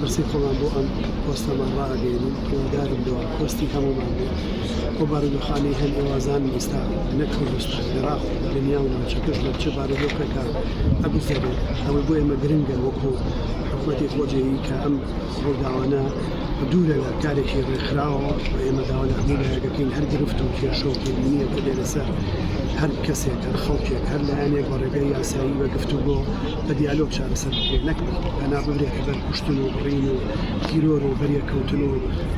برسی خۆمان بۆ ئەم پۆستەمان ڕاگەێنین هیوادارم دەوە پۆستی هەمومان بێ بۆ بارودۆخانەی هەند ئێوازان ئێستا نەک کوردستان عێراق دنیا و ناوچەکەش لە چه بارودۆخێکە ئەگوزارێت ئەوەی بۆ ئێمە گرنگە وەکو حکوومەتی خۆجێیی کە ئەم ڕووداوانە دوورە لە کارێکی ڕێکخراوە و ئێمە داوا لە هەموو لایەکەکەین هەر گرفت و کێشە و کێبینیە کە لێرەسەر هەر کەسێک هەر خەڵکێک هەر لایەنێک بە ڕێگەی یاسایی بە گفتوگۆ بە دیالۆگ چارەسەر بکرێت نەک پەنا ببرێت بەر کوشتن و بڕین و تیرۆر و بەریەکەوتن و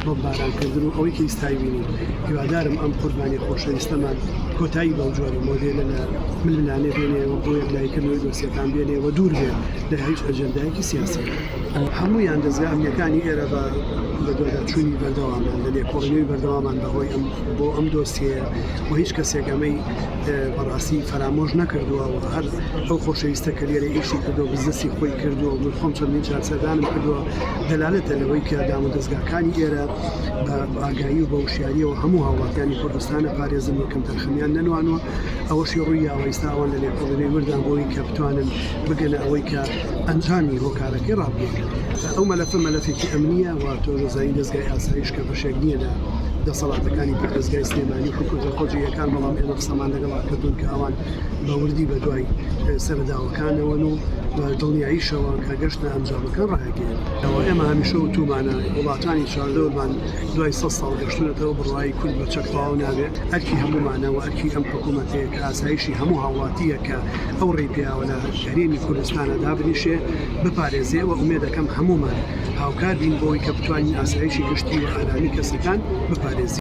بۆمبارانکردن و ئەوەی کە ئێستا بینین هیوادارم ئەم قوربانی خۆشەویستەمان کۆتایی بەو جۆرە مۆدێلە لە ململانێ بێنێەوە بۆ یەکلایکردنەوەی دۆسیەکان بێنێەوە دوور بێت لە هیچ ئەجەندایەکی سیاسی هەموویان دەستگا ئەمنیەکانی ئێرە بە دوورچوونی بەردەوامان لە لێکۆڵینەوەی بەردەوامان بەهۆی بۆ ئەم دۆسیەیە و هیچ کەسێک ئەمەی بەڕاستی فرامۆژ نەکردووە و هەر ئەو خۆشەویستە کە لێرە ئیشی کردو بزنسی خۆی کردووە و من خۆم چەندین چارسەردانم کردووە دەلالەتە لەوەی کە دام و دەستگاکانی ئێرە بە ئاگایی و بە وشیاریەوە هەموو هاوڵاتیانی کوردستانە پارێزن یەکەم تەرخەمیان نەنوانوە ئەوەشی ڕووی ئاوەیستاوان لە لێکۆڵینەوەی وردان بۆی کە بتوانن بگەنە ئەوەی کە ئەنجامی هۆکارەکەی ڕابگەێنن ئەو مەلەفە مەلەفێکی ئەمنیە و تۆزایی دەستگای ئاسایش کە بەشێک نییە لە دەسەڵاتەکانی دەستگای سلێمانی حکوومەتە خۆجیەکان بەڵام ئێمە قسەمان لەگەڵا کردوون کە ئەوان بەوردی بە دوای سەرداوەکانەوەن و دڵنیاییشەوە کە گەشتە ئەنجامەکان ڕاگەێن ئەوە ئێمە هەمیشە و تومانە وڵاتانی چاردەوەمان دوای 100 ساڵ گەشتونەتەوە بڕوایی کورد بە چەکپاو نابێت ئەرکی هەمومانەوە ئەرکی ئەم حکوومەتەیە کە ئاسایشی هەموو هاوڵاتیە کە ئەو ڕێپیاوە لە هەرێمی کوردستانە دابنیشێ بپارێزێ و ئومێدەکەم هەمومان هاوکار بین بۆی کە بتوانین ئاسایشی گشتی و ئارامی کەسەکان بپارێزی